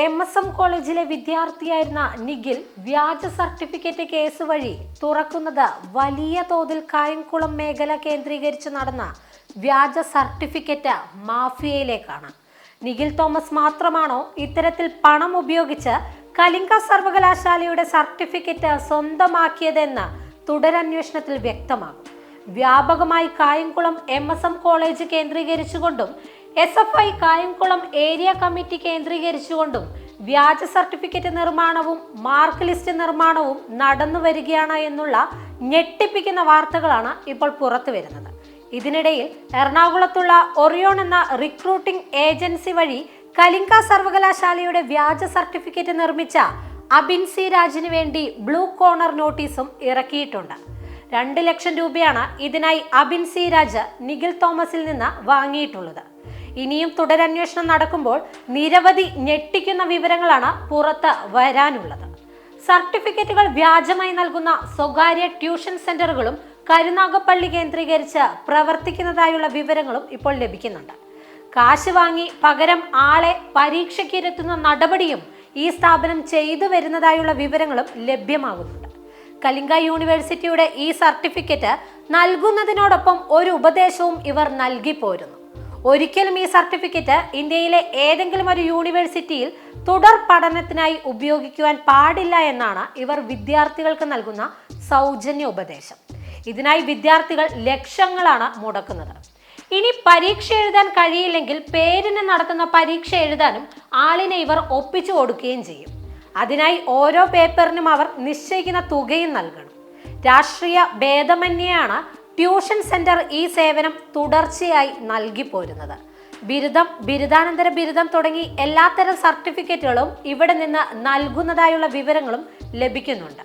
MSM കോളേജിലെ വിദ്യാർത്ഥിയായിരുന്ന നിഖിൽ വ്യാജ certificate case വഴി തുറക്കുന്നത് വലിയ തോതിൽ കായംകുളം മേഖല കേന്ദ്രീകരിച്ച് നടന്ന വ്യാജ സർട്ടിഫിക്കറ്റ് മാഫിയയിലേക്കാണ്. നിഖിൽ തോമസ് മാത്രമാണോ ഇത്തരത്തിൽ പണം ഉപയോഗിച്ച് കലിംഗ സർവകലാശാലയുടെ സർട്ടിഫിക്കറ്റ് സ്വന്തമാക്കിയതെന്ന് തുടരന്വേഷണത്തിൽ വ്യക്തമാകും. വ്യാപകമായി കായംകുളം MSM കോളേജ് കേന്ദ്രീകരിച്ചുകൊണ്ടും SFI കായംകുളം ഏരിയ കമ്മിറ്റി കേന്ദ്രീകരിച്ചുകൊണ്ടും വ്യാജ സർട്ടിഫിക്കറ്റ് നിർമ്മാണവും മാർക്ക് ലിസ്റ്റ് നിർമ്മാണവും നടന്നു വരികയാണ് എന്നുള്ള ഞെട്ടിപ്പിക്കുന്ന വാർത്തകളാണ് ഇപ്പോൾ പുറത്തു വരുന്നത്. ഇതിനിടയിൽ എറണാകുളത്തുള്ള ഒറിയോൺ എന്ന റിക്രൂട്ടിംഗ് ഏജൻസി വഴി കലിംഗ സർവകലാശാലയുടെ വ്യാജ സർട്ടിഫിക്കറ്റ് നിർമ്മിച്ച അബിൻ സി രാജിന് വേണ്ടി ബ്ലൂ കോർണർ നോട്ടീസും ഇറക്കിയിട്ടുണ്ട്. 2 ലക്ഷം രൂപയാണ് ഇതിനായി അബിൻ സി രാജ് നിഖിൽ തോമസിൽ നിന്ന് വാങ്ങിയിട്ടുള്ളത്. ഇനിയും തുടരന്വേഷണം നടക്കുമ്പോൾ നിരവധി ഞെട്ടിക്കുന്ന വിവരങ്ങളാണ് പുറത്ത് വരാനുള്ളത്. സർട്ടിഫിക്കറ്റുകൾ വ്യാജമായി നൽകുന്ന സ്വകാര്യ ട്യൂഷൻ സെന്ററുകളും കരുനാഗപ്പള്ളി കേന്ദ്രീകരിച്ച് പ്രവർത്തിക്കുന്നതായുള്ള വിവരങ്ങളും ഇപ്പോൾ ലഭിക്കുന്നുണ്ട്. കാശ് വാങ്ങി പകരം ആളെ പരീക്ഷയ്ക്കിരുത്തുന്ന നടപടിയും ഈ സ്ഥാപനം ചെയ്തു വരുന്നതായുള്ള വിവരങ്ങളും ലഭ്യമാകുന്നുണ്ട്. കലിംഗ യൂണിവേഴ്സിറ്റിയുടെ ഈ സർട്ടിഫിക്കറ്റ് നൽകുന്നതിനോടൊപ്പം ഒരു ഉപദേശവും ഇവർ നൽകി പോരുന്നു. ഒരിക്കലും ഈ സർട്ടിഫിക്കറ്റ് ഇന്ത്യയിലെ ഏതെങ്കിലും ഒരു യൂണിവേഴ്സിറ്റിയിൽ തുടർ പഠനത്തിനായി ഉപയോഗിക്കുവാൻ പാടില്ല എന്നാണ് ഇവർ വിദ്യാർത്ഥികൾക്ക് നൽകുന്ന സൗജന്യ ഉപദേശം. ഇതിനായി വിദ്യാർത്ഥികൾ ലക്ഷങ്ങളാണ് മുടക്കുന്നത്. ഇനി പരീക്ഷ എഴുതാൻ കഴിയില്ലെങ്കിൽ പേരിന് നടത്തുന്ന പരീക്ഷ എഴുതാനും ആളിനെ ഇവർ ഒപ്പിച്ചു കൊടുക്കുകയും ചെയ്യും. അതിനായി ഓരോ പേപ്പറിനും അവർ നിശ്ചയിക്കുന്ന തുകയും നൽകണം. രാഷ്ട്രീയ ഭേദമന്യേയാണ് ട്യൂഷൻ സെന്റർ ഈ സേവനം തുടർച്ചയായി നൽകി പോരുന്നത്. ബിരുദം, ബിരുദാനന്തര ബിരുദം തുടങ്ങി എല്ലാത്തരം സർട്ടിഫിക്കറ്റുകളും ഇവിടെ നിന്ന് നൽകുന്നതായുള്ള വിവരങ്ങളും ലഭിക്കുന്നുണ്ട്.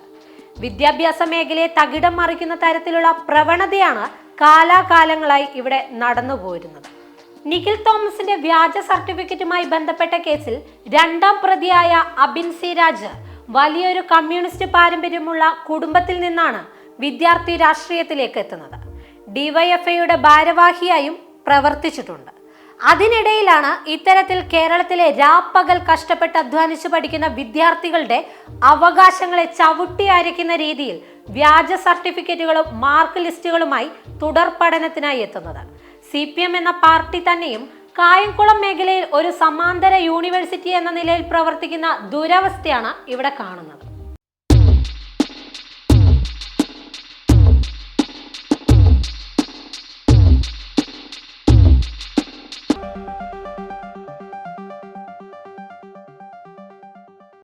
വിദ്യാഭ്യാസ മേഖലയെ തകിടം മറിക്കുന്ന തരത്തിലുള്ള പ്രവണതയാണ് കാലാകാലങ്ങളായി ഇവിടെ നടന്നു പോരുന്നത്. നിഖിൽ തോമസിന്റെ വ്യാജ സർട്ടിഫിക്കറ്റുമായി ബന്ധപ്പെട്ട കേസിൽ 2ാം പ്രതിയായ അബിൻ സി രാജ് വലിയൊരു കമ്മ്യൂണിസ്റ്റ് പാരമ്പര്യമുള്ള കുടുംബത്തിൽ നിന്നാണ് വിദ്യാർത്ഥി രാഷ്ട്രീയത്തിലേക്ക് എത്തുന്നത്. DYFIയുടെ ഭാരവാഹിയായും പ്രവർത്തിച്ചിട്ടുണ്ട്. അതിനിടയിലാണ് ഇത്തരത്തിൽ കേരളത്തിലെ രാപ്പകൽ കഷ്ടപ്പെട്ട് അധ്വാനിച്ചു പഠിക്കുന്ന വിദ്യാർത്ഥികളുടെ അവകാശങ്ങളെ ചവിട്ടി അരയ്ക്കുന്ന രീതിയിൽ വ്യാജ സർട്ടിഫിക്കറ്റുകളും മാർക്ക് ലിസ്റ്റുകളുമായി തുടർ പഠനത്തിനായി എത്തുന്നത്. CPM എന്ന പാർട്ടി തന്നെയും കായംകുളം മേഖലയിൽ ഒരു സമാന്തര യൂണിവേഴ്സിറ്റി എന്ന നിലയിൽ പ്രവർത്തിക്കുന്ന ദുരവസ്ഥയാണ് ഇവിടെ കാണുന്നത്.